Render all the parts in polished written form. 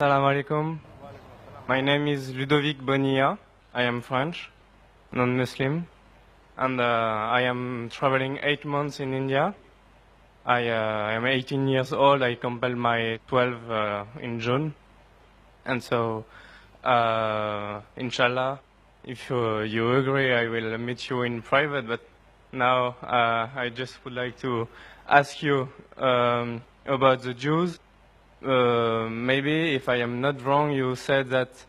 Assalamu alaikum. My name is Ludovic Bonilla. I am French, non-Muslim, and I am traveling 8 months in India. I am 18 years old. I completed my 12 in June, and so inshallah, if you agree, I will meet you in private. But now I just would like to ask you about the Jews. Maybe if I am not wrong, you said that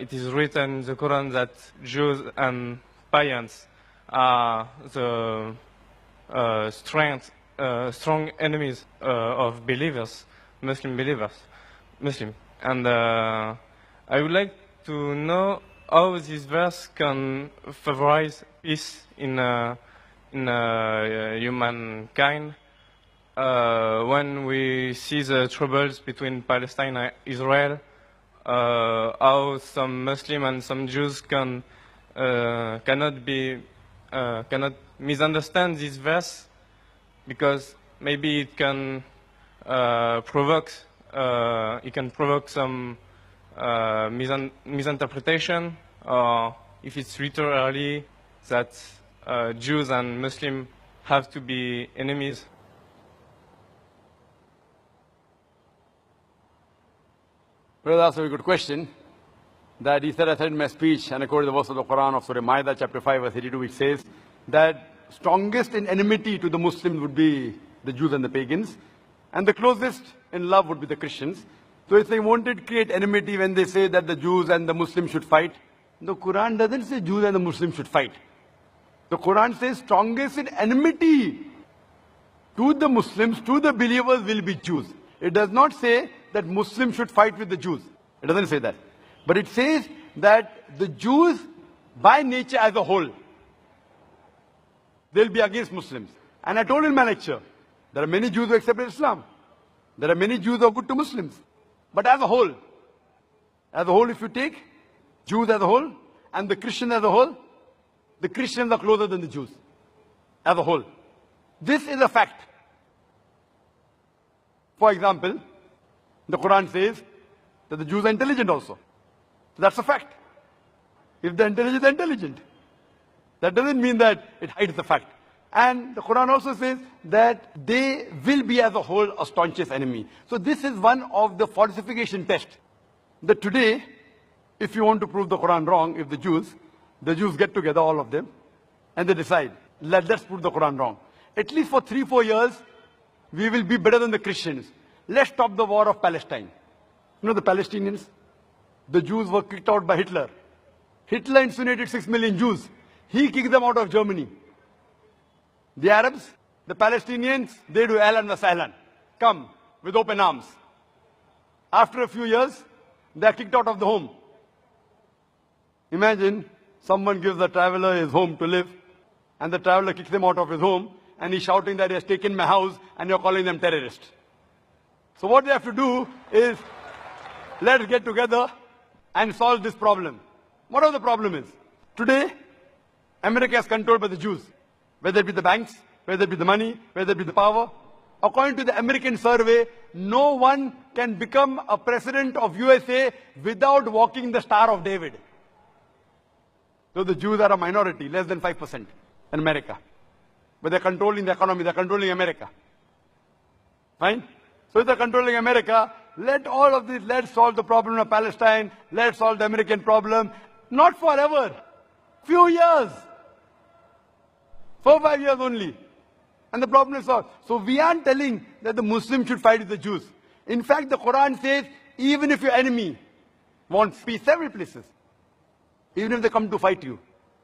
it is written in the Quran that Jews and pagans are the strong enemies of believers, Muslim believers, And I would like to know how this verse can favorize peace in humankind. When we see the troubles between Palestine and Israel, how some Muslims and some Jews cannot misunderstand this verse, because maybe it can provoke some misinterpretation, or if it's literally that Jews and Muslims have to be enemies. Well, that's a very good question. That he said, I said in my speech, and according to the verse of the Quran of Surah Maida, chapter 5, verse 82, which says that strongest in enmity to the Muslims would be the Jews and the pagans, and the closest in love would be the Christians. So if they wanted to create enmity when they say that the Jews and the Muslims should fight, the Quran doesn't say Jews and the Muslims should fight. The Quran says strongest in enmity to the Muslims, to the believers will be Jews. It does not say that Muslims should fight with the Jews. It doesn't say that. But it says that the Jews, by nature as a whole, they'll be against Muslims. And I told in my lecture, there are many Jews who accepted Islam. There are many Jews who are good to Muslims. But as a whole, if you take Jews as a whole and the Christians as a whole, the Christians are closer than the Jews as a whole. This is a fact. For example, the Quran says that the Jews are intelligent also. That's a fact. If they're intelligent, they're intelligent. That doesn't mean that it hides the fact. And the Quran also says that they will be as a whole a staunchest enemy. So this is one of the falsification tests. That today, if you want to prove the Quran wrong, if the Jews get together, all of them, and they decide, let's prove the Quran wrong. At least for 3-4 years, we will be better than the Christians. Let's stop the war of Palestine. You know the Palestinians? The Jews were kicked out by Hitler. Hitler incinerated 6 million Jews. He kicked them out of Germany. The Arabs, the Palestinians, they do ahlan wa sahlan. Come with open arms. After a few years, they are kicked out of the home. Imagine someone gives the traveler his home to live, and the traveler kicks him out of his home, and he's shouting that he has taken my house, and you're calling them terrorists. So what they have to do is, let's get together and solve this problem. Whatever the problem is. Today, America is controlled by the Jews. Whether it be the banks, whether it be the money, whether it be the power. According to the American survey, no one can become a president of USA without walking the Star of David. So the Jews are a minority, less than 5% in America. But they're controlling the economy, they're controlling America. Fine? So if they're controlling America, let all of this, let's solve the problem of Palestine, let's solve the American problem. Not forever. Few years. 4-5 years only. And the problem is solved. So we aren't telling that the Muslims should fight with the Jews. In fact, the Quran says, even if your enemy wants peace, several places. Even if they come to fight you.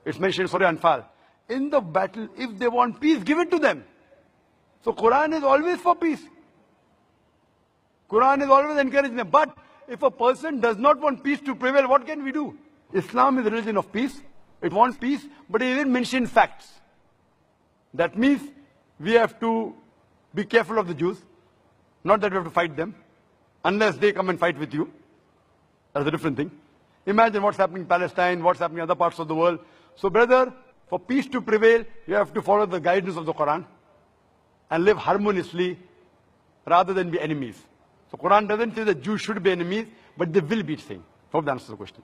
It's mentioned in Surah Anfal. In the battle, if they want peace, give it to them. So Quran is always for peace. Quran is always encouraging them. But if a person does not want peace to prevail, what can we do? Islam is a religion of peace. It wants peace, but it didn't mention facts. That means we have to be careful of the Jews. Not that we have to fight them, unless they come and fight with you. That's a different thing. Imagine what's happening in Palestine, what's happening in other parts of the world. So brother, for peace to prevail, you have to follow the guidance of the Quran and live harmoniously rather than be enemies. So Quran doesn't say that Jews should be enemies, but they will be the same. Hope that answers the question.